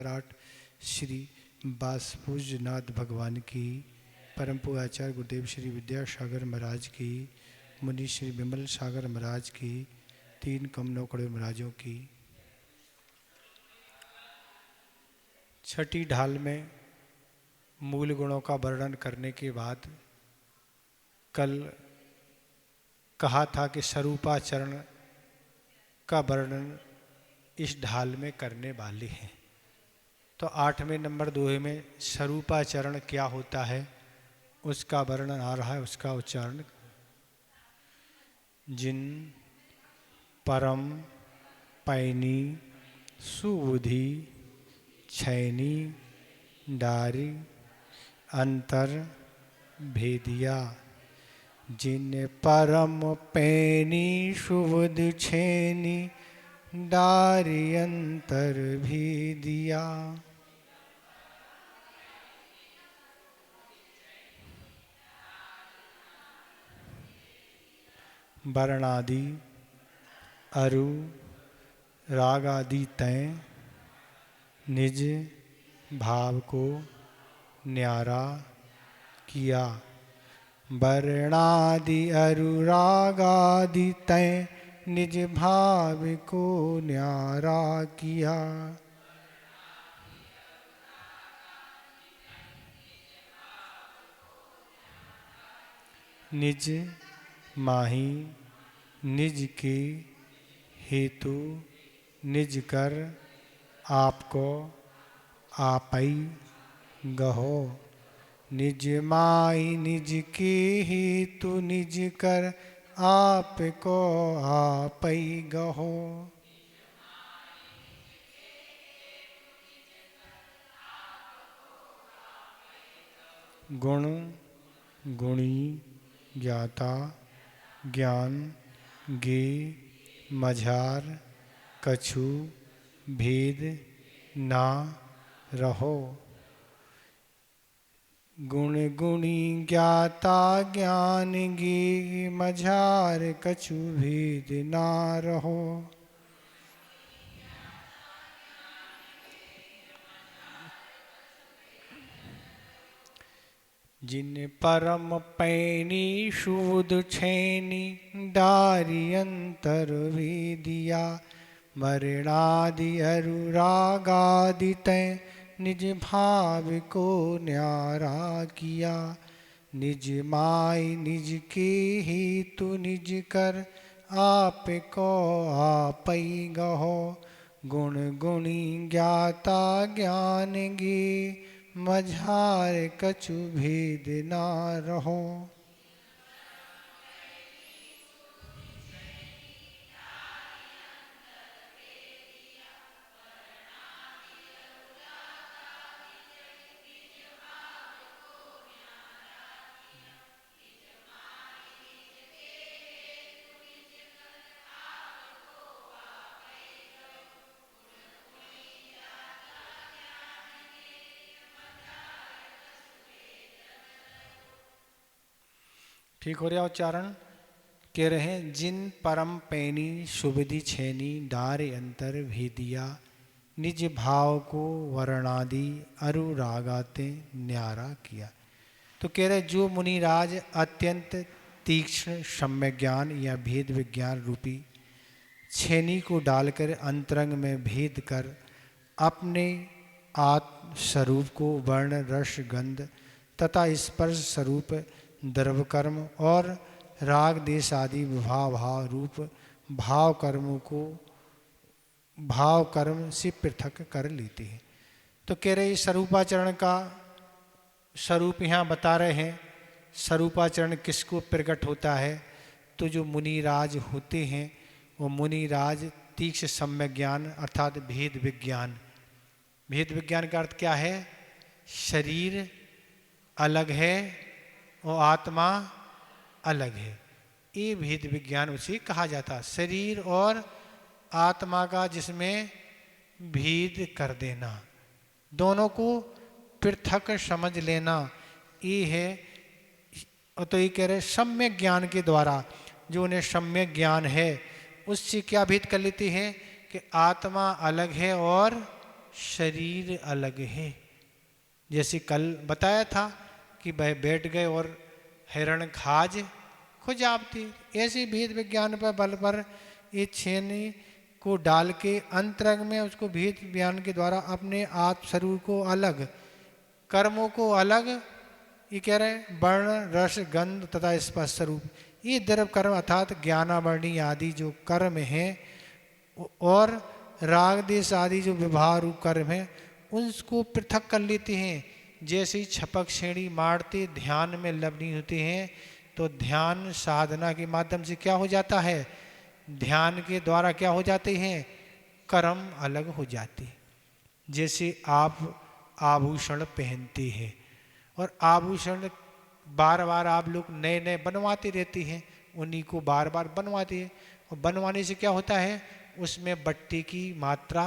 विराट श्री बासपूजनाथ भगवान की, परम पूज्य आचार्य गुरुदेव श्री विद्यासागर महाराज की, मुनि श्री विमल सागर महाराज की, तीन कमनों कड़े महाराजों की। छठी ढाल में मूल गुणों का वर्णन करने के बाद कल कहा था कि स्वरूपाचरण का वर्णन इस ढाल में करने वाले हैं। तो 8वें नंबर दोहे में स्वरूपाचरण क्या होता है उसका वर्णन आ रहा है, उसका उच्चारण। जिन परम पैनी सुबुधि छैनी डारी अंतर भेदिया। जिन परम पैनी सुबुधि छैनी डारी अंतर भेदिया। वर्णादि अरु रागादि तय निज भाव को न्यारा किया। वर्णादि अनुरागादि तय निज भाव को न्यारा किया। निज माही निज के हेतु निज कर आपको आपई गहो। निज माई निज के हेतु निज कर आपको आपई गहो। गुण गुणी ज्ञाता ज्ञान गे मझार कछु भेद ना रहो। गुण गुणी ज्ञाता ज्ञान गे मझार कछु भेद ना रहो। जिन परम पैनी शुद्ध छैनी डारी अंतर भेदिया। मरणादि अनुरागादि तय निज भाव को न्यारा किया। निज माई निज के हेतु निज कर आपको आपई गहो। गुण गुणी ज्ञाता ज्ञान गे मझार कछु भेद ना रहो। ठीक हो रहा उच्चारण। कह रहे हैं जिन परम पैनी सुविधि छैनी डारे अंतर भेदिया। निज भाव को वर्णादि अनुरागाते न्यारा किया। तो कह रहे जो मुनिराज अत्यंत तीक्ष्ण सम्यक ज्ञान या भेद विज्ञान रूपी छैनी को डालकर अंतरंग में भेद कर अपने आत्म स्वरूप को वर्ण रस गंध तथा स्पर्श स्वरूप द्रव्य कर्म और राग देश आदि भाव रूप भाव कर्मों को भाव कर्म से पृथक कर लेते हैं। तो कह रहे स्वरूपाचरण का स्वरूप यहाँ बता रहे हैं। स्वरूपाचरण किसको प्रकट होता है? तो जो मुनिराज होते हैं वो मुनिराज तीक्ष्ण सम्यक ज्ञान अर्थात भेद विज्ञान। भेद विज्ञान का अर्थ क्या है? शरीर अलग है और आत्मा अलग है, ये भेद विज्ञान उसे कहा जाता। शरीर और आत्मा का जिसमें भेद कर देना, दोनों को पृथक समझ लेना, ये है। तो ये कह रहे सम्यक ज्ञान के द्वारा, जो उन्हें सम्यक ज्ञान है उससे क्या भेद कर लेते हैं कि आत्मा अलग है और शरीर अलग है। जैसे कल बताया था कि वह बैठ गए और हिरण खाज खुजावती, ऐसे भेद विज्ञान पर बल पर ये छेनी को डाल के अंतरंग में उसको भेद विज्ञान के द्वारा अपने आत्म स्वरूप को अलग, कर्मों को अलग, ये कह रहे हैं वर्ण रस गंध तथा स्पर्श स्वरूप, ये द्रव्य कर्म अर्थात ज्ञानावर्णी आदि जो कर्म हैं और राग देश आदि जो विवाह रूप कर्म है उनको पृथक कर लेते हैं। जैसे ही छपक श्रेणी मारते ध्यान में लवनी होते हैं तो ध्यान साधना के माध्यम से क्या हो जाता है, ध्यान के द्वारा क्या हो जाते हैं, कर्म अलग हो जाते। जैसे आप आभूषण पहनते हैं और आभूषण बार बार आप लोग नए नए बनवाते रहते हैं, उन्हीं को बार बार बनवाते हैं और बनवाने से क्या होता है, उसमें बट्टी की मात्रा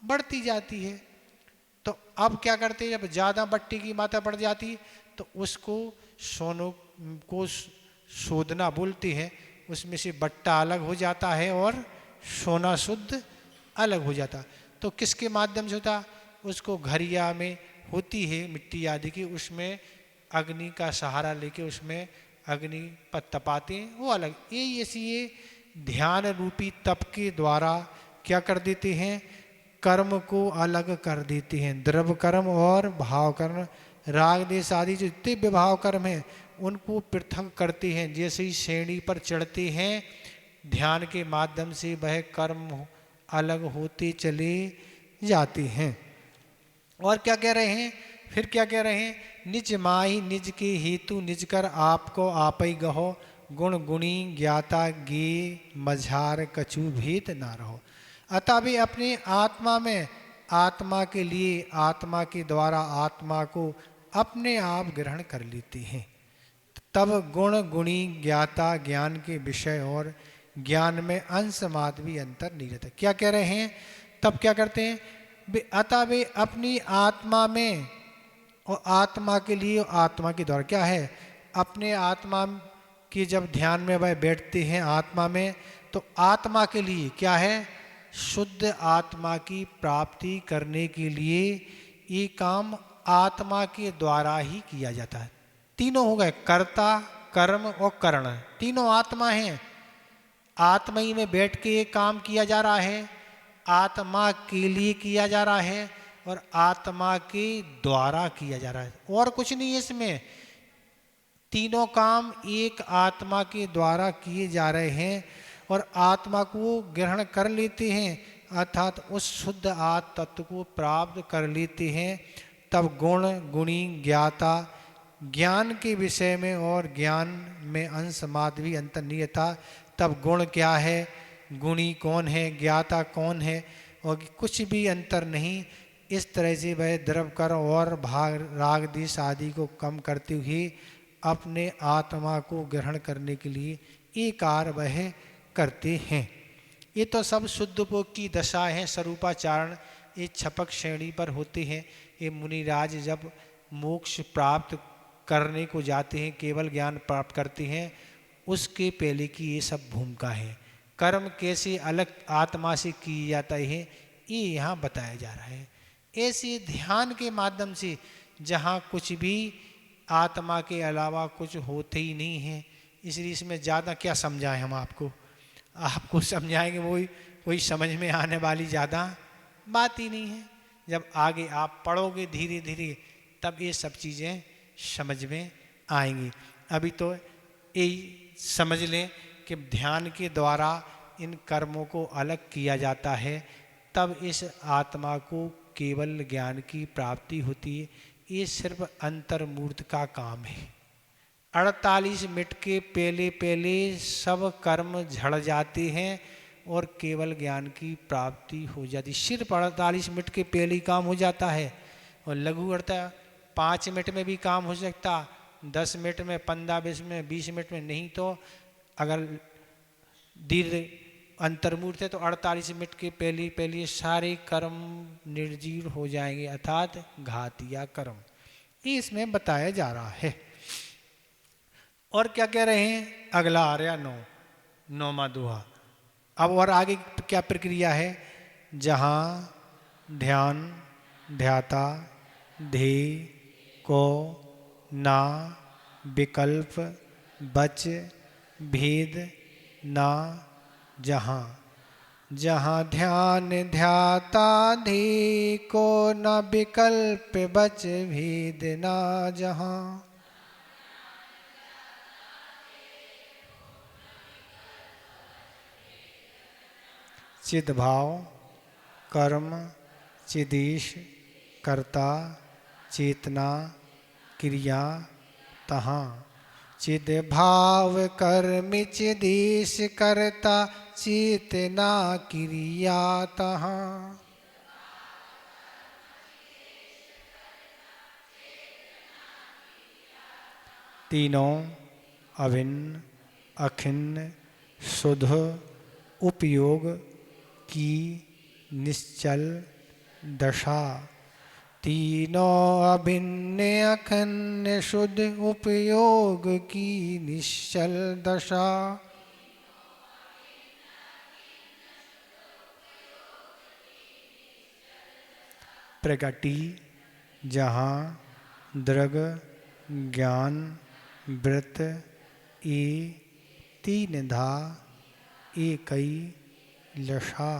बढ़ती जाती है। तो अब क्या करते हैं, जब ज़्यादा बट्टी की मात्रा बढ़ जाती है तो उसको सोनों को शोधना बोलते हैं, उसमें से बट्टा अलग हो जाता है और सोना शुद्ध अलग हो जाता। तो किसके माध्यम से होता, उसको घरिया में होती है मिट्टी आदि की, उसमें अग्नि का सहारा लेके उसमें अग्नि पर तपाते हैं, वो अलग। ये ऐसी ये ध्यान रूपी तप के द्वारा क्या कर देते हैं, कर्म को अलग कर देते हैं। द्रव्य कर्म और भाव कर्म, राग देश आदि जो जितने विभाव कर्म हैं उनको पृथक करते हैं। जैसे ही श्रेणी पर चढ़ते हैं ध्यान के माध्यम से वह कर्म अलग होते चले जाते हैं। और क्या कह रहे हैं, फिर क्या कह रहे हैं, निज माही निज के हेतु निज कर आपको आप ही गहो, गुण गुणी ज्ञाता गे मझार कछु भेद ना रहो। अतः वे अपने आत्मा में आत्मा के लिए आत्मा के द्वारा आत्मा को अपने आप ग्रहण कर लेते हैं। तब गुण गुणी ज्ञाता ज्ञान के विषय और ज्ञान में अंश मात्र भी अंतर नहीं रहता। क्या कह रहे हैं, तब क्या करते हैं, अतः वे अपनी आत्मा में और आत्मा के लिए और आत्मा के द्वारा क्या है, अपने आत्मा की जब ध्यान में वह बैठते हैं आत्मा में, तो आत्मा के लिए क्या है, शुद्ध आत्मा की प्राप्ति करने के लिए ये काम आत्मा के द्वारा ही किया जाता है। तीनों हो गए, कर्ता कर्म और करण, तीनों आत्मा हैं। आत्मा ही में बैठ के ये काम किया जा रहा है, आत्मा के लिए किया जा रहा है और आत्मा के द्वारा किया जा रहा है, और कुछ नहीं है इसमें। तीनों काम एक आत्मा के द्वारा किए जा रहे हैं और आत्मा को ग्रहण कर लेते हैं, अर्थात उस शुद्ध आत्म तत्व को प्राप्त कर लेते हैं। तब गुण गुणी ज्ञाता ज्ञान के विषय में और ज्ञान में अंश मात्र भी अंतर नहीं था। तब गुण क्या है, गुणी कौन है, ज्ञाता कौन है, और कुछ भी अंतर नहीं। इस तरह से वह द्रव्य कर्म और भाग राग देश आदि को कम करते हुए अपने आत्मा को ग्रहण करने के लिए एक कार्य वह करते हैं। ये तो सब शुद्ध उपयोग की दशा है, स्वरूपाचारण ये छपक श्रेणी पर होते हैं। ये मुनिराज जब मोक्ष प्राप्त करने को जाते हैं, केवल ज्ञान प्राप्त करते हैं, उसके पहले की ये सब भूमिका है। कर्म कैसे अलग आत्मा से किया जाता है ये यहाँ बताया जा रहा है। ऐसे ध्यान के माध्यम से जहाँ कुछ भी आत्मा के अलावा कुछ होते ही नहीं है, इसलिए इसमें ज़्यादा क्या समझाएं हम आपको समझाएंगे वही कोई समझ में आने वाली ज़्यादा बात ही नहीं है। जब आगे आप पढ़ोगे धीरे धीरे तब ये सब चीज़ें समझ में आएंगी। अभी तो यही समझ लें कि ध्यान के द्वारा इन कर्मों को अलग किया जाता है, तब इस आत्मा को केवल ज्ञान की प्राप्ति होती है। ये सिर्फ अंतर्मूर्त का काम है। 48 मिनट के पहले पहले सब कर्म झड़ जाते हैं और केवल ज्ञान की प्राप्ति हो जाती। सिर्फ 48 मिनट के पहले ही काम हो जाता है। और लघु अर्थ 5 मिनट में भी काम हो सकता, 10 मिनट में, 15-20 में, 20 मिनट में, नहीं तो अगर दीर्घ अंतर्मूर्त है तो 48 मिनट के पहले पहले सारे कर्म निर्जीव हो जाएंगे, अर्थात घातिया कर्म। ये इसमें बताया जा रहा है। और क्या कह रहे हैं, अगला आ रहा 9वां दोहा। अब और आगे क्या प्रक्रिया है, जहाँ ध्यान ध्याता ध्येय को ना विकल्प बच भेद ना जहाँ। जहाँ ध्यान ध्याता ध्येय को न विकल्प बच भेद ना जहाँ। चिद्भाव कर्म चिदेश कर्ता चेतना क्रिया तहाँ। चिद भाव कर्म चिदेश कर्ता चेतना क्रिया तहाँ। तीनों अभिन्न अखिन्न शुद्ध उपयोग की निश्चल दशा। तीनों अभिन्न अखिन्न शुद्ध उपयोग की निश्चल दशा। प्रगति जहाँ दृग ज्ञान वृत्त ए तीन धा एकई लशा।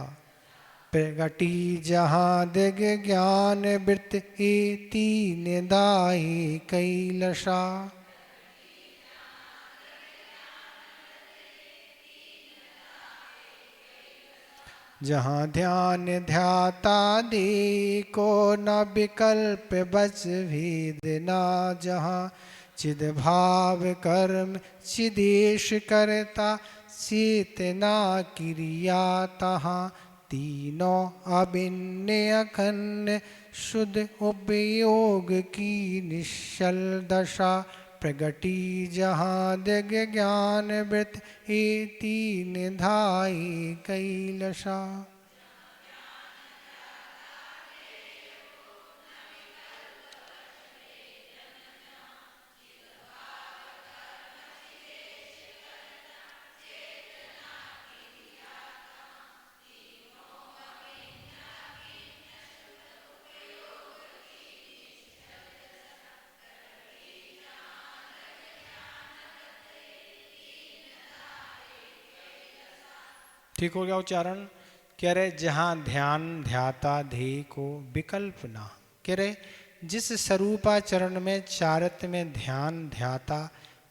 प्रगति जहाँ दृग ज्ञान वृत्त ए तीन धा एकई लशा। जहाँ ध्यान ध्याता ध्येय को न विकल्प बच भेद ना जहाँ। चिद भाव कर्म चिदेश करता चेतना क्रिया तहाँ। तीनों अभिन्न अखंड शुद्ध उपयोग की निश्चल दशा। प्रगति जहाँ दृग ज्ञान वृत्त ए तीन धाई कैलशा। ठीक हो गया उच्चारण। कह रहे जहाँ ध्यान ध्याता ध्येय को विकल्प ना। कह रहे जिस स्वरूपाचरण में चारित्र्य में ध्यान ध्याता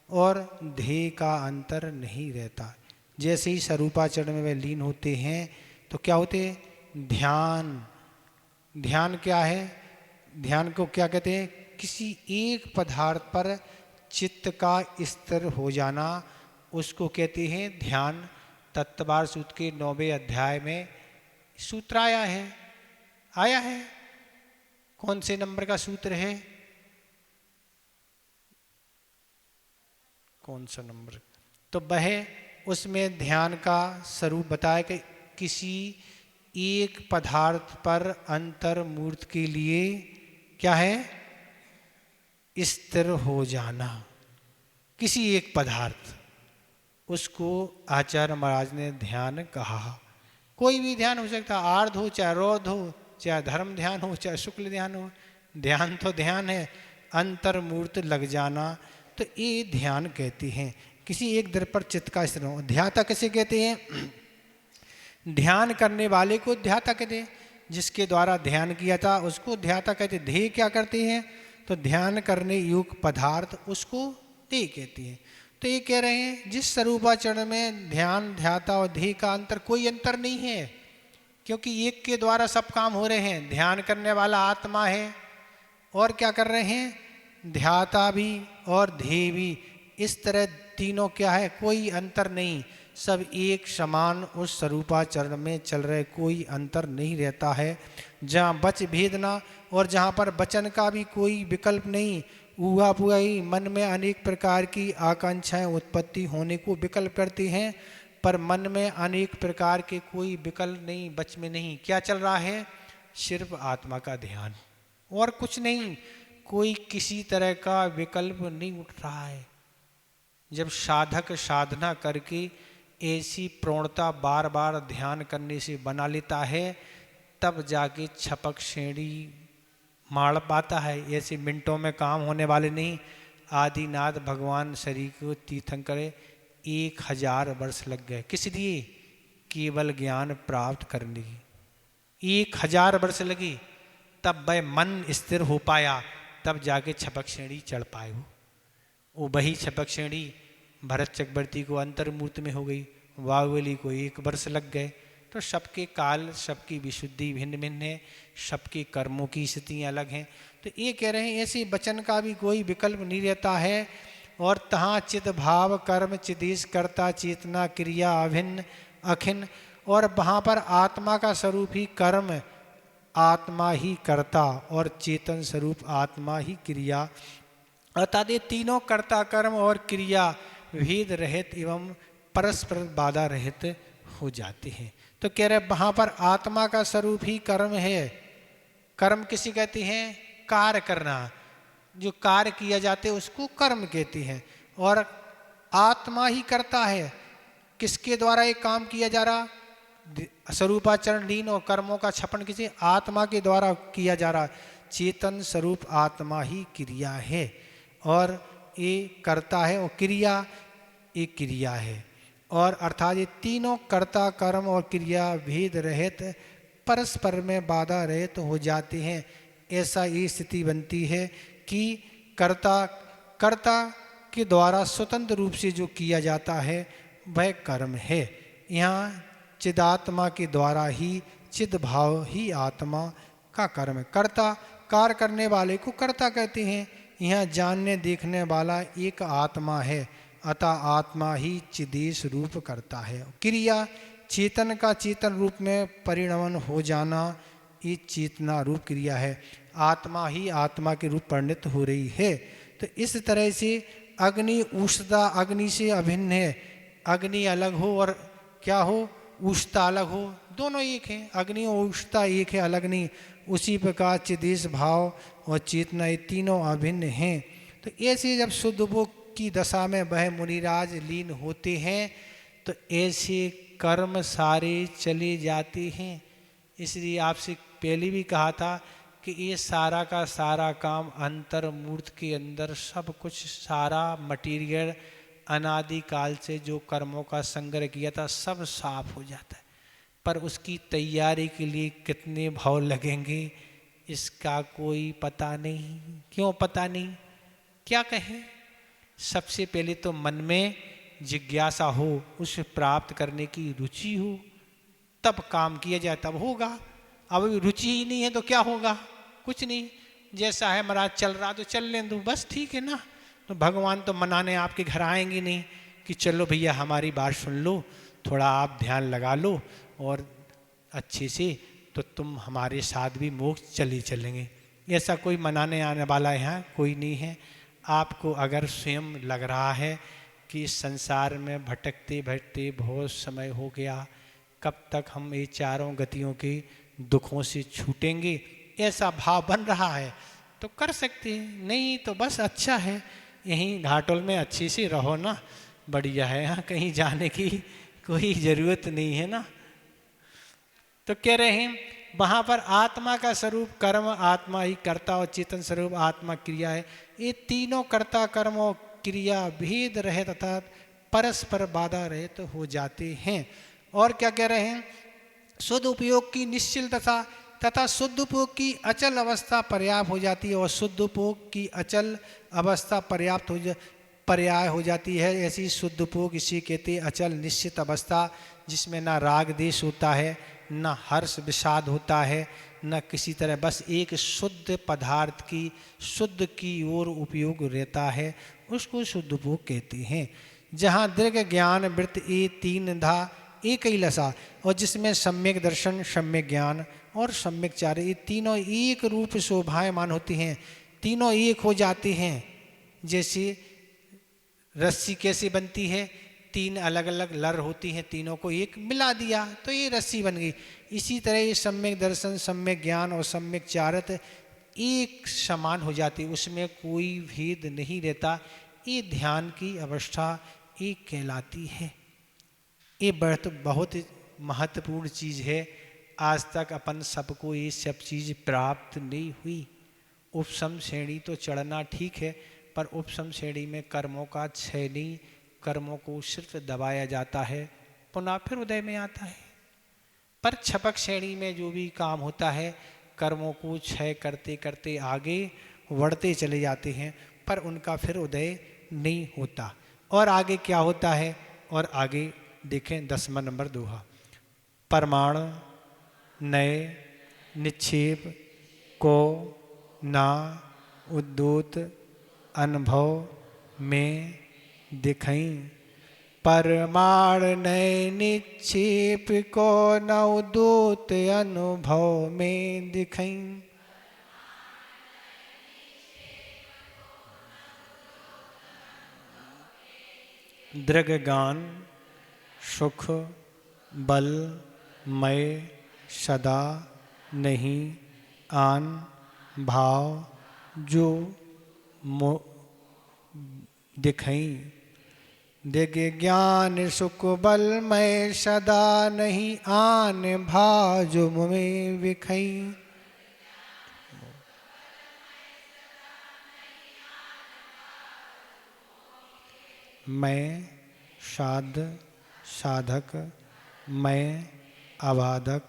और ध्येय का अंतर नहीं रहता। जैसे ही स्वरूपाचरण में वे लीन होते हैं तो क्या होते हैं? ध्यान। ध्यान क्या है? ध्यान को क्या कहते हैं? किसी एक पदार्थ पर चित्त का स्थिर हो जाना, उसको कहते हैं ध्यान। तत्वार सूत्र के 9वें अध्याय में सूत्र आया है। कौन से नंबर का सूत्र है? कौन सा नंबर? तो वह उसमें ध्यान का स्वरूप बताया कि किसी एक पदार्थ पर अंतर्मूर्त के लिए क्या है? स्थिर हो जाना। किसी एक पदार्थ, उसको आचार्य महाराज ने ध्यान कहा। कोई भी ध्यान हो सकता, आर्ध हो चाहे रौद्र हो, चाहे धर्म ध्यान हो चाहे शुक्ल ध्यान हो। ध्यान तो ध्यान है, अंतर्मूर्त लग जाना, तो ये ध्यान कहते हैं। किसी एक द्रव्य पर चित्त का स्थिर हो। ध्याता किसे कहते हैं? ध्यान करने वाले को ध्याता कहते हैं। जिसके द्वारा ध्यान किया था उसको ध्येता कहते हैं। ध्येय क्या करते हैं? तो ध्यान करने योग्य पदार्थ, उसको ध्येय कहते हैं। तो ये कह रहे हैं जिस स्वरूपाचरण में ध्यान ध्याता और ध्येय का अंतर, कोई अंतर नहीं है, क्योंकि एक के द्वारा सब काम हो रहे हैं। ध्यान करने वाला आत्मा है और क्या कर रहे हैं? ध्याता भी और ध्येय भी। इस तरह तीनों क्या है? कोई अंतर नहीं, सब एक समान उस स्वरूपाचरण में चल रहे, कोई अंतर नहीं रहता है। जहाँ बच भेद ना, और जहाँ पर वचन का भी कोई विकल्प नहीं। ऊहा पुआ ही मन में अनेक प्रकार की आकांक्षाएं उत्पत्ति होने को विकल्प करती हैं, पर मन में अनेक प्रकार के कोई विकल्प नहीं, बच में नहीं। क्या चल रहा है? सिर्फ आत्मा का ध्यान और कुछ नहीं। कोई किसी तरह का विकल्प नहीं उठ रहा है। जब साधक साधना करके ऐसी प्रवणता बार बार ध्यान करने से बना लेता है, तब जाके छपक श्रेणी मार पाता है। ऐसे मिनटों में काम होने वाले नहीं। आदिनाथ भगवान शरीर को तीर्थंकर 1000 वर्ष लग गए। किस लिए? केवल ज्ञान प्राप्त करने की 1000 वर्ष लगी, तब वह मन स्थिर हो पाया, तब जाके छपक श्रेणी चढ़ पाए। वो वही छपक श्रेणी भरत चक्रवर्ती को अंतर्मूर्त में हो गई, बाहुबली को 1 वर्ष लग गए। तो सबके काल, सबकी विशुद्धि भिन्न भिन्न है, सबके कर्मों की स्थितियाँ अलग हैं। तो ये कह रहे हैं ऐसे वचन का भी कोई विकल्प नहीं रहता है। और तहाँ चित भाव कर्म चिदेश कर्ता चेतना क्रिया अभिन्न अखिन, और वहाँ पर आत्मा का स्वरूप ही कर्म, आत्मा ही कर्ता और चेतन स्वरूप आत्मा ही क्रिया, अर्थात ये तीनों कर्ता कर्म और क्रिया भेद रहित एवं परस्पर बाधा रहित हो जाते हैं। तो कह रहे वहाँ पर आत्मा का स्वरूप ही कर्म है। कर्म किसी कहते हैं? कार्य करना, जो कार्य किया जाते हैं उसको कर्म कहते हैं। और आत्मा ही करता है। किसके द्वारा ये काम किया जा रहा? स्वरूपाचरण लीन और कर्मों का छपन किसी आत्मा के द्वारा किया जा रहा। चेतन स्वरूप आत्मा ही क्रिया है, और ये करता है, और क्रिया ये क्रिया है। और अर्थात ये तीनों कर्ता कर्म और क्रिया भेद रहित परस्पर में बाधा रहित हो जाते हैं। ऐसा ये स्थिति बनती है कि कर्ता के द्वारा स्वतंत्र रूप से जो किया जाता है वह कर्म है। यहाँ चिदात्मा के द्वारा ही चिद भाव ही आत्मा का कर्म है। कर्ता कार्य करने वाले को कर्ता कहते हैं। यहाँ जानने देखने वाला एक आत्मा है, अतः आत्मा ही चिदेश रूप करता है। क्रिया चेतन का चेतन रूप में परिणमन हो जाना, ये चेतना रूप क्रिया है। आत्मा ही आत्मा के रूप परिणत हो रही है। तो इस तरह से अग्नि उष्णता अग्नि से अभिन्न है। अग्नि अलग हो और क्या हो? उष्णता अलग हो, दोनों एक हैं। अग्नि और उष्णता एक है, अलग नहीं। उसी प्रकार चिदेश भाव और चेतना ये तीनों अभिन्न हैं। तो ऐसे जब शुद्ध उपभोग की दशा में वह मुनिराज लीन होते हैं तो ऐसे कर्म सारे चले जाते हैं। इसलिए आपसे पहले भी कहा था कि ये सारा का सारा काम अंतर्मूर्त के अंदर सब कुछ, सारा मटीरियल अनादिकाल से जो कर्मों का संग्रह किया था सब साफ हो जाता है। पर उसकी तैयारी के लिए कितने भाव लगेंगे इसका कोई पता नहीं। क्यों पता नहीं? क्या कहें? सबसे पहले तो मन में जिज्ञासा हो, उसे प्राप्त करने की रुचि हो, तब काम किया जाए, तब होगा। अब रुचि ही नहीं है तो क्या होगा? कुछ नहीं। जैसा है महाराज चल रहा तो चलने दो, बस ठीक है ना। तो भगवान तो मनाने आपके घर आएंगे नहीं कि चलो भैया हमारी बात सुन लो, थोड़ा आप ध्यान लगा लो और अच्छे से, तो तुम हमारे साथ भी मोक्ष चले चलेंगे। ऐसा कोई मनाने आने वाला यहाँ कोई नहीं है। आपको अगर स्वयं लग रहा है कि इस संसार में भटकते भटकते बहुत समय हो गया, कब तक हम ये चारों गतियों के दुखों से छूटेंगे, ऐसा भाव बन रहा है तो कर सकते हैं। नहीं तो बस अच्छा है, यहीं घाटोल में अच्छे से रहो ना, बढ़िया है। यहाँ कहीं जाने की कोई ज़रूरत नहीं है ना। तो कह रहे हैं वहाँ पर आत्मा का स्वरूप कर्म, आत्मा ही कर्ता और चेतन स्वरूप आत्मा क्रिया है। ये तीनों कर्ता कर्म और क्रिया भेद रहे तथा परस्पर बाधा रहित तो हो जाते हैं। और क्या कह रहे हैं? शुद्ध उपयोग की निश्चल तथा शुद्ध उपयोग की अचल अवस्था पर्याप्त हो जाती है, और शुद्ध उपयोग की अचल अवस्था पर्याय हो जाती है। ऐसी शुद्ध उपयोग इसी कहते अचल निश्चित अवस्था, जिसमें ना राग देश होता है, न हर्ष विषाद होता है, न किसी तरह, बस एक शुद्ध पदार्थ की शुद्ध की ओर उपयोग रहता है, उसको शुद्ध उपयोग कहते हैं। जहाँ दीर्घ ज्ञान वृत्त ये तीन धा एक ही लसा, और जिसमें सम्यक दर्शन, सम्यक ज्ञान और सम्यक चार्य ये तीनों एक रूप शोभायमान होती हैं, तीनों एक हो जाते हैं। जैसे रस्सी कैसे बनती है? तीन अलग अलग लर होती हैं, तीनों को एक मिला दिया तो ये रस्सी बन गई। इसी तरह ये सम्यक दर्शन, सम्यक ज्ञान और सम्यक चारत एक समान हो जाती, उसमें कोई भेद नहीं रहता। ये ध्यान की अवस्था एक कहलाती है। ये बहुत महत्वपूर्ण चीज़ है आज तक अपन सबको ये सब चीज़ प्राप्त नहीं हुई। उपसम श्रेणी तो चढ़ना ठीक है, पर उपसम श्रेणी में कर्मों का क्षय नहीं, कर्मों को सिर्फ दबाया जाता है, पुनः फिर उदय में आता है। पर छपक श्रेणी में जो भी काम होता है, कर्मों को क्षय करते करते आगे बढ़ते चले जाते हैं, पर उनका फिर उदय नहीं होता। और आगे क्या होता है, और आगे देखें 10वां नंबर दोहा। परमाण नए निक्षेप को ना उद्दूत अनुभव में दिखई। परमाण नए निक्षेप को न उद्दूत अनुभव में दिखई। दृग्गान सुख बल मय सदा नहीं आन भाव जो दिखई। दिव्य ज्ञान सुख बल मय सदा नहीं आन भाव जो में विखई। मैं साध साधक मैं अबाधक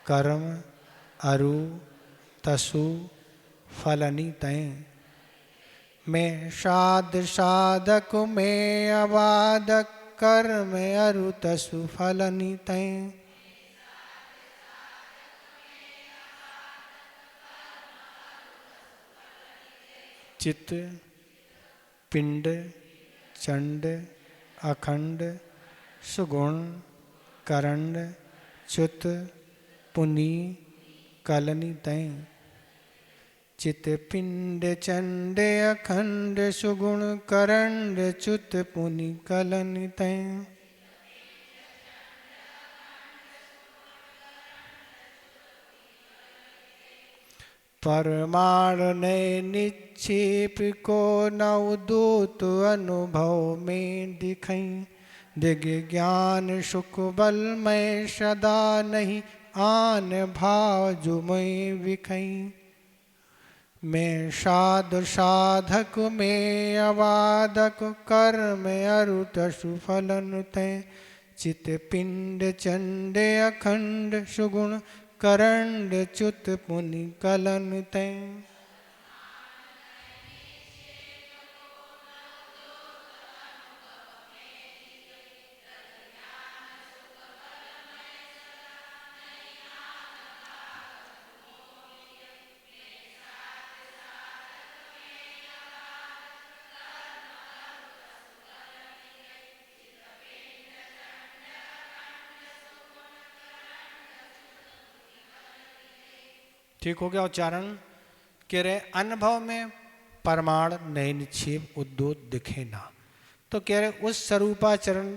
कर्म अरु तसु फलनी तय। मैं साध साधक मैं अबाधक कर्म अरु तसु फलनी तय। चित पिंड चंड अखंड सुगुण करंड च्युत पुनि कलनी तय। चित पिंड चंड अखंड सुगुण करंड च्युत पुनि कलनी तय। परमाण नए निक्षेप को न उद्दूत अनुभव में दिखई। दिव्य ज्ञान सुख बल में सदा नहीं आन भाव जो मैं विखई। मैं साध साधक में अबाधक कर्म अरु तसु फलन तय। चित पिंड चंड अखंड सुगुण करंड च्युत पुनि कलन तय। ठीक हो गया उच्चारण। कह रहे अनुभव में परमाण नए निक्षेप उद्दूत दिखे ना। तो कह रहे उस स्वरूपाचरण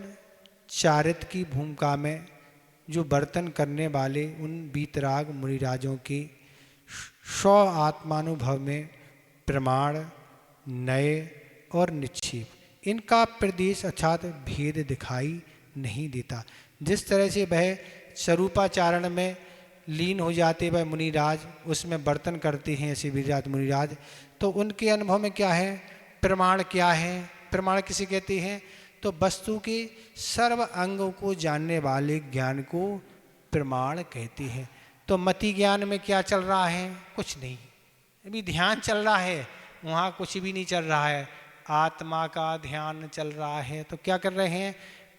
चारित की भूमिका में जो बर्तन करने वाले उन बीतराग मुनिराजों के स्व आत्मानुभव में प्रमाण नए और निक्षेप इनका प्रदेश अर्थात भेद दिखाई नहीं देता। जिस तरह से वह स्वरूपाचारण में लीन हो जाते वह मुनिराज, उसमें बर्तन करते हैं ऐसे विराट मुनिराज, तो उनके अनुभव में क्या है, प्रमाण क्या है। प्रमाण किसे कहते हैं, तो वस्तु के सर्व अंगों को जानने वाले ज्ञान को प्रमाण कहते हैं। तो मति ज्ञान में क्या चल रहा है, कुछ नहीं, अभी ध्यान चल रहा है, वहाँ कुछ भी नहीं चल रहा है, आत्मा का ध्यान चल रहा है। तो क्या कर रहे हैं,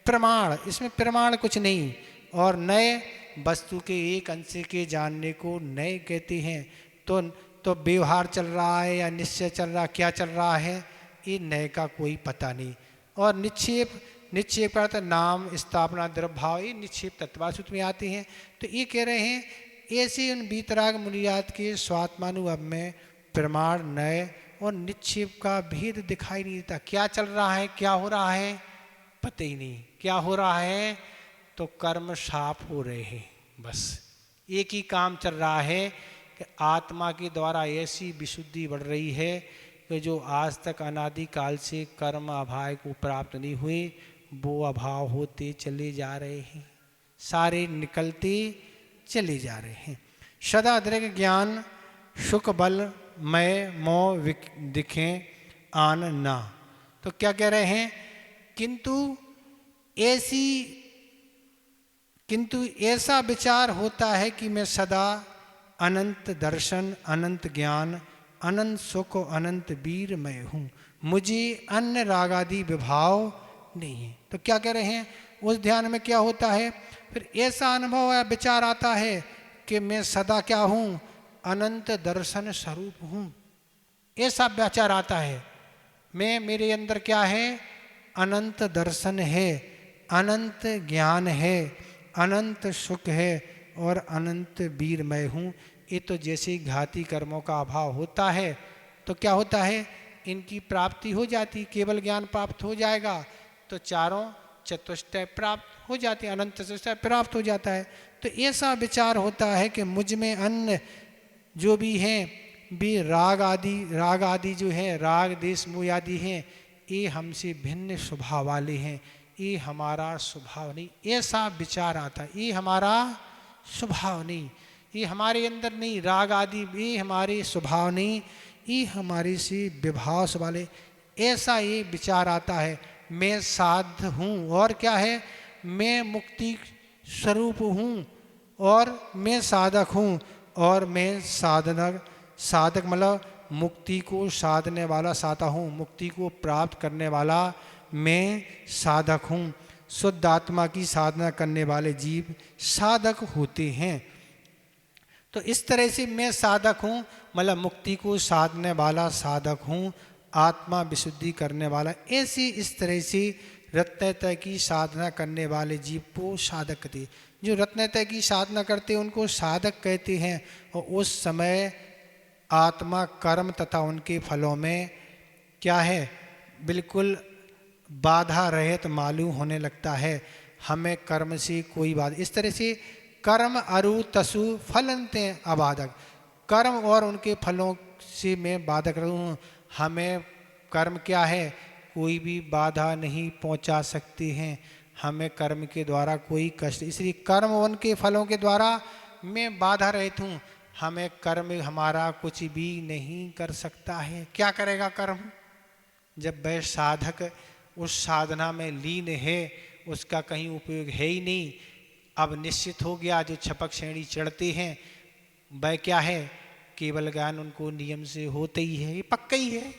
प्रमाण, इसमें प्रमाण कुछ नहीं। और नए वस्तु के एक अंश के जानने को नए कहते हैं। तो व्यवहार चल रहा है या निश्चय चल रहा, क्या चल रहा है, ये नए का कोई पता नहीं। और निक्षेप, निक्षेप का नाम स्थापना द्रव्य भाव, ये निक्षेप तत्वासूत्र में आते हैं। तो ये कह रहे हैं ऐसे उन बीतराग मुनियात के स्वात्मानुभव में प्रमाण नए और निक्षेप का भेद दिखाई नहीं देता। क्या चल रहा है, क्या हो रहा है, पता ही नहीं क्या हो रहा है। तो कर्म साफ हो रहे हैं, बस एक ही काम चल रहा है कि आत्मा के द्वारा ऐसी विशुद्धि बढ़ रही है कि जो आज तक अनादिकाल से कर्म अभाव को प्राप्त नहीं हुए, वो अभाव होते चले जा रहे हैं, सारे निकलते चले जा रहे हैं। सदा दृग ज्ञान सुख बल मय मोह दिखें आन ना। तो क्या कह रहे हैं, किंतु ऐसा विचार होता है कि मैं सदा अनंत दर्शन, अनंत ज्ञान, अनंत सुख, अनंत वीर मैं हूँ, मुझे अन्य रागादि विभाव नहीं है। तो क्या कह रहे हैं, उस ध्यान में क्या होता है, फिर ऐसा अनुभव या विचार आता है कि मैं सदा क्या हूँ, अनंत दर्शन स्वरूप हूँ। ऐसा विचार आता है, मैं मेरे अंदर क्या है, अनंत दर्शन है, अनंत ज्ञान है, अनंत सुख है और अनंत वीरमय हूँ। ये तो जैसे घाती कर्मों का अभाव होता है तो क्या होता है, इनकी प्राप्ति हो जाती, केवल ज्ञान प्राप्त हो जाएगा तो चारों चतुष्टय प्राप्त हो जाती, अनंत चतुष्टय प्राप्त हो जाता है। तो ऐसा विचार होता है कि मुझ में अन्य जो भी हैं वे राग आदि जो है, राग देश मोह आदि हैं, ये हमसे भिन्न स्वभाव वाले हैं, ये हमारा स्वभाव नहीं। ऐसा विचार आता, ये हमारा स्वभाव नहीं, ये हमारे अंदर नहीं, राग आदि ये हमारे स्वभाव नहीं, ये हमारे से विभाव से वाले, ऐसा ये विचार आता है। मैं साध हूँ और क्या है, मैं मुक्ति स्वरूप हूँ और मैं साधक हूँ और मैं साधक मतलब मुक्ति को साधने वाला साता हूँ, मुक्ति को प्राप्त करने वाला मैं साधक हूँ। शुद्ध आत्मा की साधना करने वाले जीव साधक होते हैं। तो इस तरह से मैं साधक हूँ मतलब मुक्ति को साधने वाला साधक हूँ, आत्मा विशुद्धि करने वाला, ऐसी इस तरह से रत्नत्रय की साधना करने वाले जीव को साधक कहते हैं। जो रत्नत्रय की साधना करते हैं उनको साधक कहते हैं। और उस समय आत्मा कर्म तथा उनके फलों में क्या है, बिल्कुल बाधा रहित मालूम होने लगता है। हमें कर्म से कोई बाधा, इस तरह से कर्म अरु तसु फलन्ते अबाधक, कर्म और उनके फलों से मैं बाधक रहूँ। हमें कर्म क्या है, कोई भी बाधा नहीं पहुँचा सकते हैं, हमें कर्म के द्वारा कोई कष्ट, इसलिए कर्म उनके फलों के द्वारा मैं बाधा रहित हूँ। हमें कर्म हमारा कुछ भी नहीं कर सकता है। क्या करेगा कर्म, जब वह साधक उस साधना में लीन है, उसका कहीं उपयोग है ही नहीं। अब निश्चित हो गया, जो छपक श्रेणी चढ़ते हैं वह क्या है, केवल ज्ञान उनको नियम से होते ही है, ये पक्का ही है।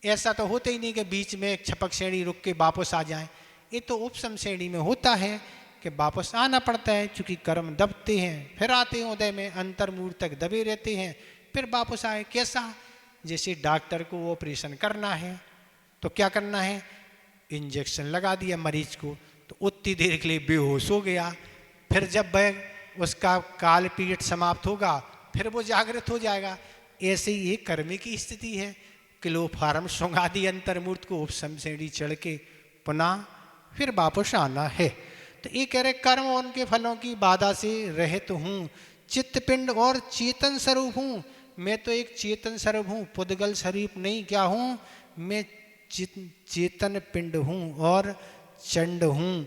ऐसा तो होता ही नहीं कि बीच में एक छपक श्रेणी रुक के वापस आ जाए। ये तो उपसम श्रेणी में होता है कि वापस आना पड़ता है, चूंकि कर्म दबते हैं, फिर आते हैं उदय में, अंतर्मूल तक दबे रहते हैं, फिर वापस आए। कैसा, जैसे डॉक्टर को ऑपरेशन करना है तो क्या करना है, इंजेक्शन लगा दिया मरीज को तो उतनी देर के लिए बेहोश हो गया, फिर जब वह उसका काल पीरियड समाप्त होगा फिर वो जागृत हो जाएगा। ऐसे ही कर्म की स्थिति है। क्लोफार्म सुंगादि अंतर्मूर्त को उपसम श्रेणी चढ़ के पुनः फिर वापस आना है। तो ये कह रहे कर्म और उनके फलों की बाधा से रहित हूँ, चित्तपिंड और चेतन स्वरूप हूँ। मैं तो एक चेतन स्वरूप हूँ, पुद्गल स्वरूप नहीं। क्या हूँ, मैं चेतन पिंड हूँ और चंड हूँ।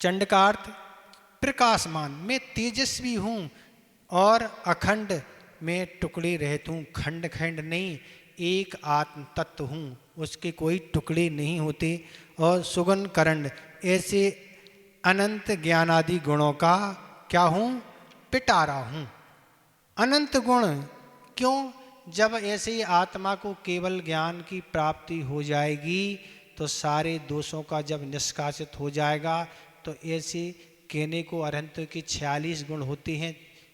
चंड का अर्थ प्रकाशमान, मैं तेजस्वी हूँ और अखंड मैं टुकड़े रहता हूँ, खंड खंड नहीं, एक आत्म तत्व हूँ, उसके कोई टुकड़े नहीं होते। और सुगन करंड, ऐसे अनंत ज्ञान आदि गुणों का क्या हूँ, पिटारा हूँ। अनंत गुण क्यों, जब ऐसे ही आत्मा को केवल ज्ञान की प्राप्ति हो जाएगी तो सारे दोषों का जब निष्कासित हो जाएगा तो ऐसे कहने को अनंत के 46 गुण होते हैं,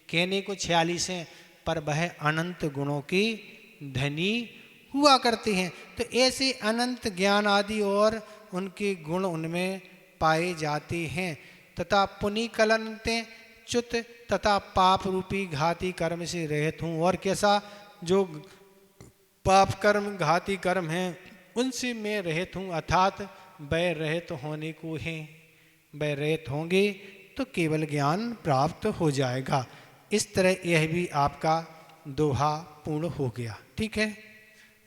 कहने को 46 हैं पर वह अनंत गुणों के धनी हुआ करते हैं। तो ऐसे अनंत ज्ञान आदि और उनके गुण उनमें पाए जाते हैं। तथा पुनि कलनते च्युत तथा पाप रूपी घाती कर्म से रहित हूँ। और कैसा, जो पाप कर्म घाती कर्म हैं उनसे मैं रहित हूँ, अर्थात वह रहित होने को है, वह रहित होंगे तो केवल ज्ञान प्राप्त हो जाएगा। इस तरह यह भी आपका दोहा पूर्ण हो गया। ठीक है,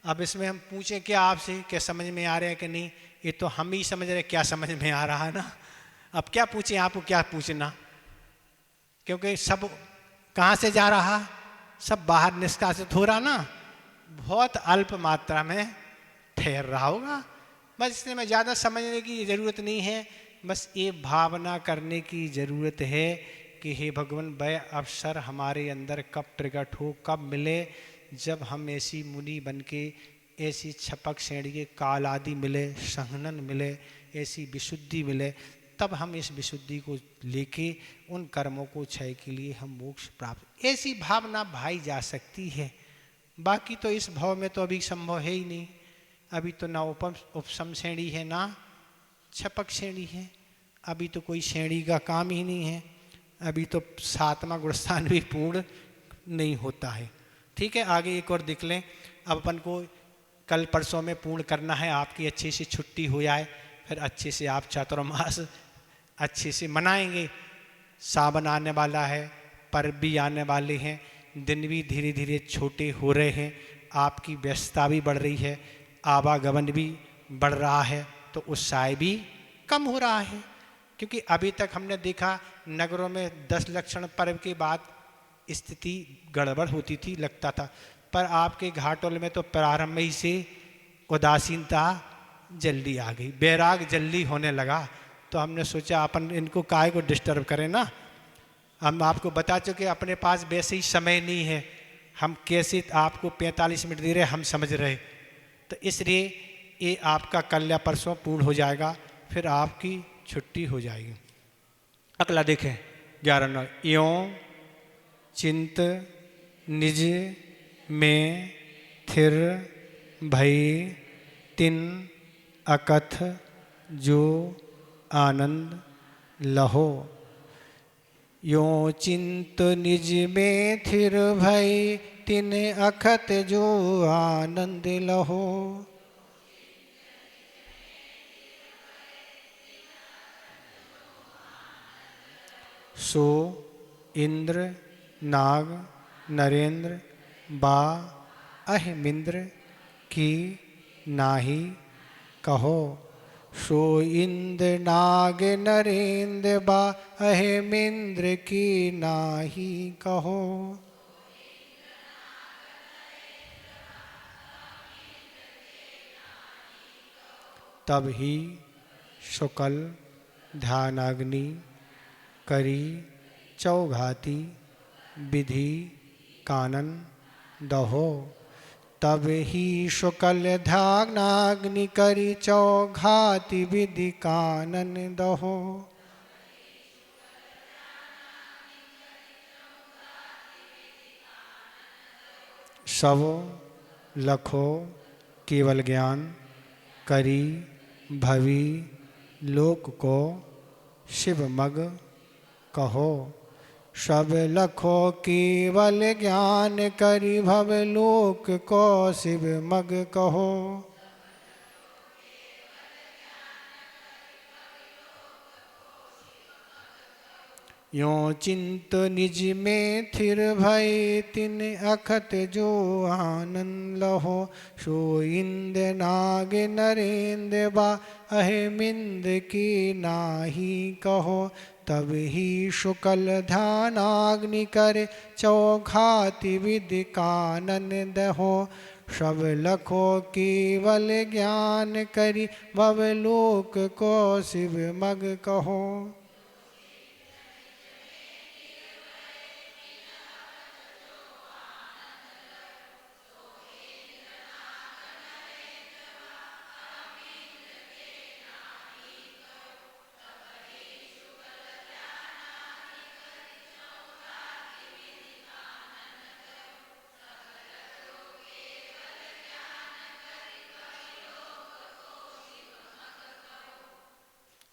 अब इसमें हम पूछें क्या आपसे, क्या समझ में आ रहा है कि नहीं, ये तो हम ही समझ रहे क्या समझ में आ रहा है ना। अब क्या पूछें, आपको क्या पूछना, क्योंकि सब कहाँ से जा रहा, सब बाहर निष्कासित हो रहा ना, बहुत अल्प मात्रा में ठहर रहा होगा। बस इसलिए में ज़्यादा समझने की ज़रूरत नहीं है, बस ये भावना करने की ज़रूरत है कि हे भगवान वह अवसर हमारे अंदर कब प्रकट हो, कब मिले, जब हम ऐसी मुनि बन के ऐसी छपक श्रेणी के काल आदि मिले, संघनन मिले, ऐसी विशुद्धि मिले, तब हम इस विशुद्धि को लेके उन कर्मों को क्षय के लिए हम मोक्ष प्राप्त, ऐसी भावना भाई जा सकती है। बाकी तो इस भाव में तो अभी संभव है ही नहीं। अभी तो ना उपसम श्रेणी है ना छपक श्रेणी है, अभी तो कोई श्रेणी का काम ही नहीं है। अभी तो 7वां गुणस्थान भी पूर्ण नहीं होता है। ठीक है, आगे एक और देख लें। अब अपन को कल परसों में पूर्ण करना है, आपकी अच्छी सी छुट्टी हो जाए, फिर अच्छे से आप चातुर्मास अच्छे से मनाएंगे। सावन आने वाला है, पर्व भी आने वाले हैं, दिन भी धीरे धीरे छोटे हो रहे हैं, आपकी व्यस्तता भी बढ़ रही है, आवागमन भी बढ़ रहा है, तो उत्साह भी कम हो रहा है। क्योंकि अभी तक हमने देखा नगरों में 10 लक्षण पर्व के बाद स्थिति गड़बड़ होती थी, लगता था, पर आपके घाटोल में तो प्रारंभ ही से उदासीनता जल्दी आ गई, बैराग जल्दी होने लगा। तो हमने सोचा अपन इनको काहे को डिस्टर्ब करें ना, हम आपको बता चुके अपने पास वैसे ही समय नहीं है, हम कैसे आपको 45 मिनट दे रहे हम समझ रहे, तो इसलिए ये आपका कल या परसों पूर्ण हो जाएगा, फिर आपकी छुट्टी हो जाएगी। अगला देखें 11 नौ, यों चिंत निज में थिर भई तिन अकथ जो आनंद लहो। यों चिंत निज में थिर भई तिन अखत जो आनंद लहो। सो इंद्र नाग नरेंद्र बा अहिमिंद्र की नाही कहो। सो इंद्र नाग नरेंद्र बा अहिमिंद्र की नाही कहो। तब ही शुक्ल ध्यानाग्नि करी चौघाती विधि कानन दहो। तब ही शुक्ल ध्यानाग्नि करी चौघाती विधि कानन दहो। सब लखो केवल ज्ञान करी भवि लोक को शिव मग कहो। सब लखो केवल ज्ञान करी भव लोक को शिव मग कहो। यों चिंत निज में थिर भय तिन अखत जो आनंद लहो। सो इंद्र नाग नरेंद्र बा अहिमिंद्र की नाही कहो। तब ही शुक्ल ध्यानाग्नि कर चौघाती विधि कानन दहो। सब लखो केवल ज्ञान करी भव लोक को शिव मग कहो।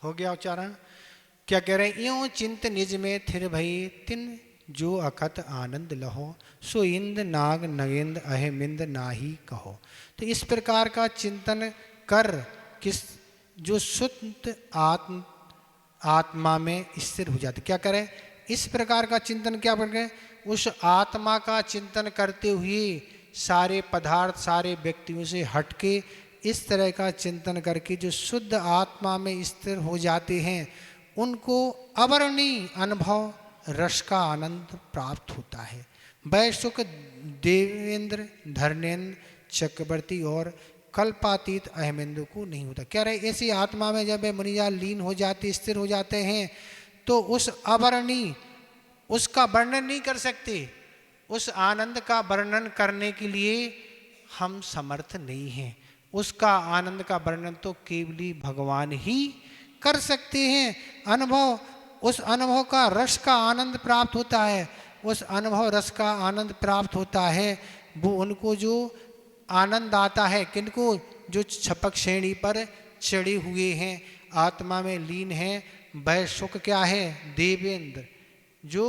हो गया उच्चारण। क्या कह रहे हैं? यूं चिंत निज में थिर भई तिन जो अखत आनंद लहो। सो इंद्र नाग नगेंद्र अहिमिंद्र नाही कहो। तो इस प्रकार का चिंतन कर किस जो शुद्ध आत्मा में स्थिर हो जाते। क्या करें? इस प्रकार का चिंतन क्या कर गए? उस आत्मा का चिंतन करते हुए सारे पदार्थ सारे व्यक्तियों से हटके इस तरह का चिंतन करके जो शुद्ध आत्मा में स्थिर हो जाते हैं उनको अवर्णीय अनुभव रस का आनंद प्राप्त होता है। वह सुख देवेंद्र, धर्मेंद्र, चक्रवर्ती और कल्पातीत अहमेंद्र को नहीं होता। कह रहे ऐसी आत्मा में जब वे मुनिया लीन हो जाते, स्थिर हो जाते हैं, तो उस अवर्णीय, उसका वर्णन नहीं कर सकते। उस आनंद का वर्णन करने के लिए हम समर्थ नहीं हैं। उसका आनंद का वर्णन तो केवली भगवान ही कर सकते हैं। अनुभव, उस अनुभव का रस का आनंद प्राप्त होता है। उस अनुभव रस का आनंद प्राप्त होता है, वो उनको जो आनंद आता है, किनको, जो छपक श्रेणी पर चढ़े हुए हैं, आत्मा में लीन हैं। वह सुख क्या है? देवेंद्र, जो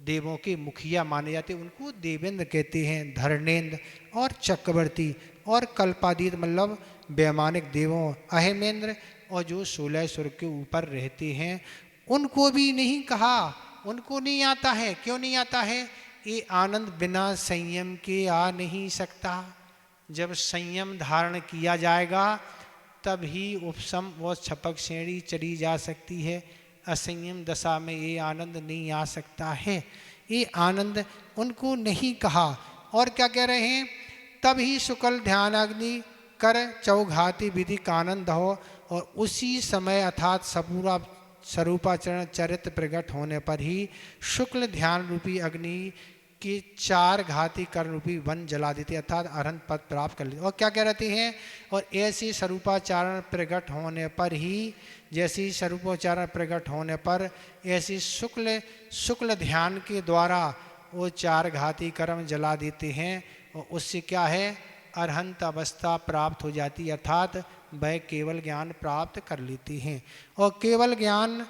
देवों के मुखिया माने जाते उनको देवेंद्र कहते हैं। धर्मेंद्र और चक्रवर्ती और कल्पादीत मतलब वैमानिक देवों, अहेमेंद्र और जो 16 स्वर्ग के ऊपर रहते हैं, उनको भी नहीं कहा, उनको नहीं आता है। क्यों नहीं आता है? ये आनंद बिना संयम के आ नहीं सकता। जब संयम धारण किया जाएगा तभी उपशम व छपक श्रेणी चढ़ी जा सकती है। असंयम दशा में ये आनंद नहीं आ सकता है। ये आनंद उनको नहीं कहा। और क्या कह रहे हैं? तभी शुक्ल ध्यानाग्नि कर चौघाती विधि का आनंद हो, और उसी समय अर्थात सपूरा स्वरूपाचरण चरित्र प्रकट होने पर ही शुक्ल ध्यान रूपी अग्नि के 4 घाती कर्ण रूपी वन जला देते, अर्थात अरहंत पद प्राप्त कर लेते। और क्या कह रहे हैं? और ऐसी स्वरूपाचारण प्रकट होने पर ही, जैसी स्वरूपोच्चारण प्रकट होने पर ऐसी शुक्ल ध्यान के द्वारा वो 4 घाती कर्म जला देते हैं, और उससे क्या है? अरहंत अवस्था प्राप्त हो जाती, अर्थात वह केवल ज्ञान प्राप्त कर लेते हैं। और केवल ज्ञान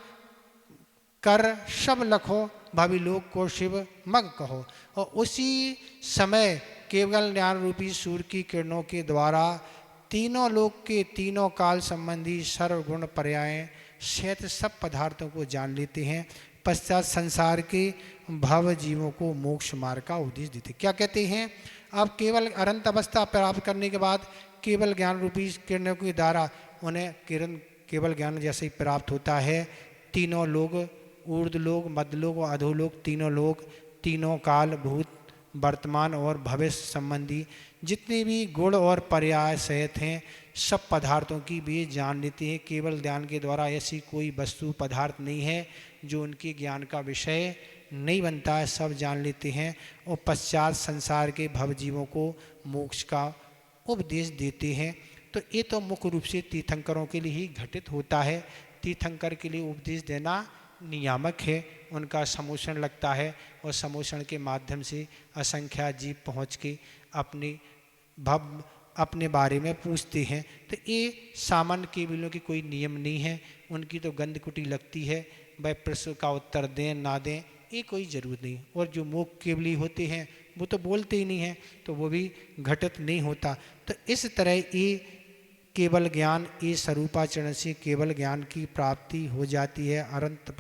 कर सब लखो, भावी लोक को शिव मग कहो। और उसी समय केवल ज्ञान रूपी सूर्य की किरणों के द्वारा तीनों लोक के तीनों काल संबंधी सर्वगुण पर्याय क्षेत्र सब पदार्थों को जान लेते हैं। पश्चात संसार के भव जीवों को मोक्ष मार्ग का उपदेश देते। क्या कहते हैं? अब केवल अनंत अवस्था प्राप्त करने के बाद केवल ज्ञान रूपी किरणों के द्वारा उन्हें केवल ज्ञान जैसे ही प्राप्त होता है। तीनों लोग, ऊर्ध्व लोक, मध्य लोक और अधोलोक, तीनों लोक, तीनों काल, भूत, वर्तमान और भविष्य संबंधी जितने भी गुण और पर्याय सहित हैं, सब पदार्थों की भी जान लेते हैं। केवल ज्ञान के द्वारा ऐसी कोई वस्तु पदार्थ नहीं है जो उनके ज्ञान का विषय नहीं बनता है, सब जान लेते हैं। और पश्चात संसार के भवजीवों को मोक्ष का उपदेश देते हैं। तो ये तो मुख्य रूप से तीर्थंकरों के लिए ही घटित होता है। तीर्थंकर के लिए उपदेश देना नियामक है, उनका समोषण लगता है, और समोषण के माध्यम से असंख्या जीव पहुँच के अपने बारे में पूछते हैं। तो ये सामान्य केवलों की कोई नियम नहीं है, उनकी तो गंध कुटी लगती है, वह प्रश्न का उत्तर दें ना दें ये कोई जरूरत नहीं। और जो मोक्ष केवली होते हैं वो तो बोलते ही नहीं हैं, तो वो भी घटित नहीं होता। तो इस तरह ये केवल ज्ञान, ये स्वरूपाचरण से केवल ज्ञान की प्राप्ति हो जाती है, अनंत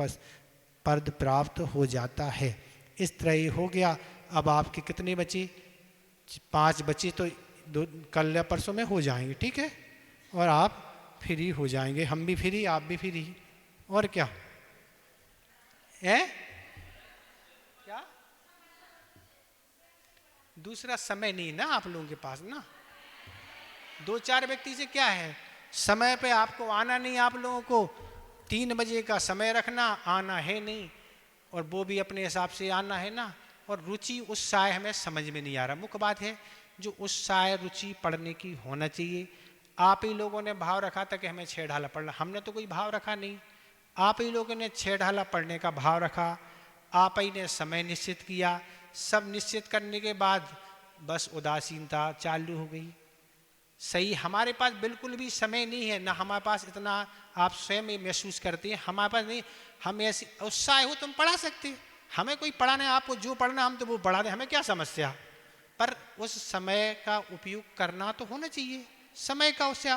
पद प्राप्त हो जाता है। इस तरह ये हो गया। अब आपके कितने बचे? 5 बचे, तो कल या परसों में हो जाएंगे, ठीक है। और आप फ्री हो जाएंगे, हम भी फ्री, आप भी फ्री। और क्या है? क्या दूसरा समय नहीं ना आप लोगों के पास ना? 2-4 व्यक्ति से क्या है, समय पे आपको आना नहीं। आप लोगों को 3 बजे का समय रखना, आना है नहीं, और वो भी अपने हिसाब से आना है ना। और रुचि उत्साह हमें समझ में नहीं आ रहा। मुख्य बात है जो उत्साह रुचि पढ़ने की होना चाहिए। आप ही लोगों ने भाव रखा था कि हमें 6 ढाला पढ़ना, हमने तो कोई भाव रखा नहीं। आप ही लोगों ने 6 ढाला पढ़ने का भाव रखा, आप ही ने समय निश्चित किया। सब निश्चित करने के बाद बस उदासीनता चालू हो गई। सही, हमारे पास बिल्कुल भी समय नहीं है ना, हमारे पास इतना आप स्वयं ही महसूस करते हैं, हमारे पास नहीं। हम ऐसी उत्साह हो तुम पढ़ा सकते, हमें कोई पढ़ाना है, आपको जो पढ़ना हम तो वो पढ़ा दें, हमें क्या समस्या। पर उस समय का उपयोग करना तो होना चाहिए, समय का उससे,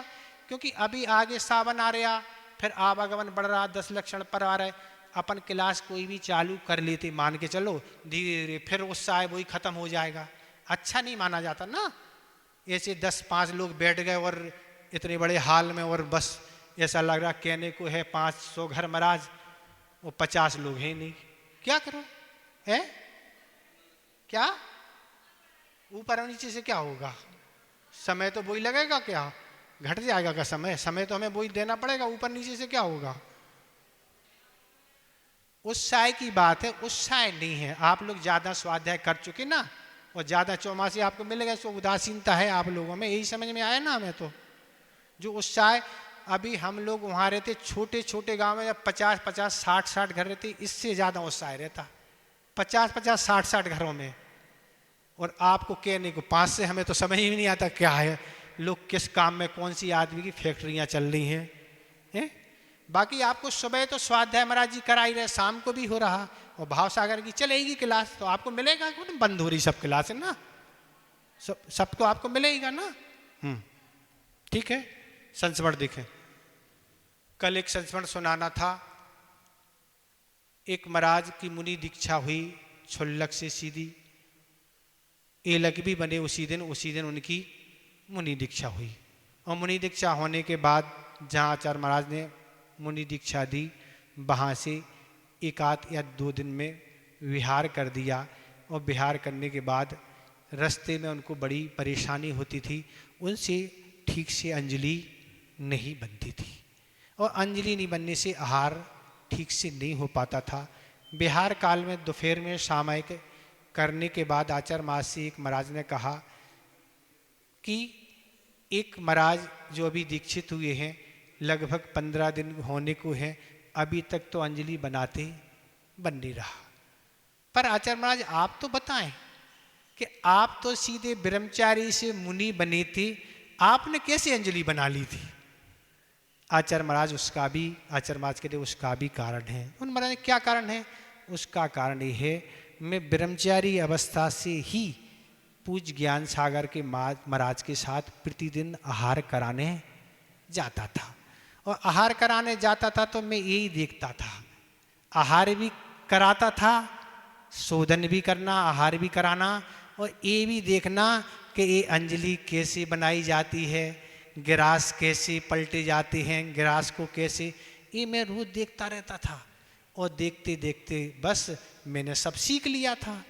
क्योंकि अभी आगे सावन आ रहा, फिर आवागमन बढ़ रहा, 10 लक्षण पर आ रहे। अपन क्लास कोई भी चालू कर लेते, मान के चलो धीरे धीरे, फिर उत्साह वही खत्म हो जाएगा। अच्छा नहीं माना जाता ना। ऐसे 10-5 लोग बैठ गए और इतने बड़े हाल में, और बस ऐसा लग रहा कहने को है 500 घर महाराज, वो 50 लोग हैं नहीं, क्या करो है? क्या ऊपर और नीचे से क्या होगा? समय तो वही लगेगा, क्या घट जाएगा का समय? समय तो हमें वही देना पड़ेगा, ऊपर नीचे से क्या होगा? उत्साह की बात है, उत्साह नहीं है। आप लोग ज्यादा स्वाध्याय कर चुके ना, और ज्यादा चौमासी आपको मिलेगा, तो उदासीनता है आप लोगों में, यही समझ में आया ना हमें। तो जो उत्साह, अभी हम लोग वहां रहते छोटे छोटे गांव में, जब 50-50 60-60 घर रहते, इससे ज्यादा उत्साह रहता 50-50 60-60 घरों में। और आपको कहने को 5 से हमें तो समझ ही नहीं आता क्या है, लोग किस काम में, कौन सी आदमी की फैक्ट्रियां चल रही हैं। बाकी आपको सुबह तो स्वाध्याय महाराज जी कराई रहे, शाम को भी हो रहा, और भाव सागर की चलेगी क्लास, तो आपको मिलेगा क्यों? बंद हो रही सब क्लास है ना, सब तो आपको मिलेगा ना। ठीक है, संस्मरण देखें। कल एक संस्मरण सुनाना था। एक महाराज की मुनि दीक्षा हुई, छुल्लक से सीधी, एलक भी बने उसी दिन उनकी मुनि दीक्षा हुई। और मुनि दीक्षा होने के बाद जहाँ आचार्य महाराज ने मुनि दीक्षा दी, वहाँ से 1 या 2 दिन में विहार कर दिया। और विहार करने के बाद रास्ते में उनको बड़ी परेशानी होती थी, उनसे ठीक से अंजलि नहीं बनती थी, और अंजलि नहीं बनने से आहार ठीक से नहीं हो पाता था। विहार काल में दोपहर में सामयिक करने के बाद आचार्य महाराज से एक महाराज ने कहा कि एक महाराज जो अभी दीक्षित हुए हैं, लगभग 15 दिन होने को हैं, अभी तक तो अंजलि बनाते बन नहीं रहा। पर आचार्य महाराज आप तो बताएं कि आप तो सीधे ब्रह्मचारी से मुनि बने थे, आपने कैसे अंजलि बना ली थी? आचार्य महाराज आचार्य महाराज के लिए उसका भी कारण है। उन महाराज क्या कारण है? उसका कारण ये है, मैं ब्रह्मचारी अवस्था से ही पूज्य ज्ञान सागर के महाराज के साथ प्रतिदिन आहार कराने जाता था। और आहार कराने जाता था तो मैं यही देखता था, आहार भी कराता था, शोधन भी करना, आहार भी कराना, और ये भी देखना कि ये अंजलि कैसे बनाई जाती है, गिरास कैसे पलटे जाते हैं, गिरास को कैसे, ये मैं रोज देखता रहता था। और देखते देखते बस मैंने सब सीख लिया था।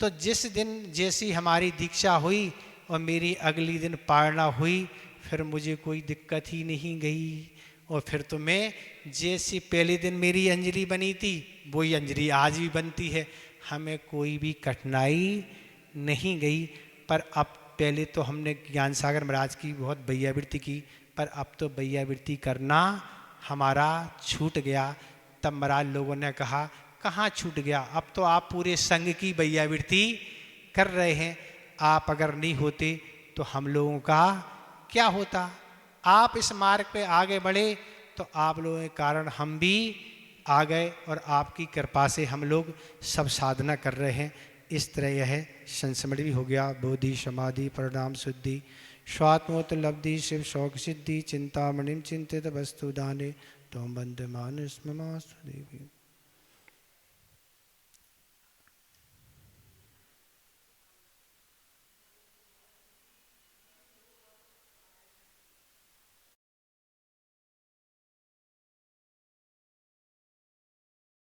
तो जिस दिन जैसी हमारी दीक्षा हुई और मेरी अगली दिन पारणा हुई, फिर मुझे कोई दिक्कत ही नहीं गई। और फिर तो मैं जैसी पहले दिन मेरी अंजलि बनी थी, वही अंजलि आज भी बनती है, हमें कोई भी कठिनाई नहीं गई। पर अब पहले तो हमने ज्ञान सागर महाराज की बहुत बैयावृत्ति की, पर अब तो बैयावृत्ति करना हमारा छूट गया। तब महाराज लोगों ने कहा, कहाँ छूट गया, अब तो आप पूरे संघ की बैयावृत्ति कर रहे हैं। आप अगर नहीं होते तो हम लोगों का क्या होता? आप इस मार्ग पे आगे बढ़े तो आप लोगों के कारण हम भी आ गए, और आपकी कृपा से हम लोग सब साधना कर रहे हैं। इस तरह यह संस्मरण भी हो गया। बोधि समाधि परिणाम शुद्धि स्वात्मोत लब्धि शिव शौक सिद्धि चिंतामणिम चिंतित वस्तु दाने तोम बंद मानस ममास्तु देवी।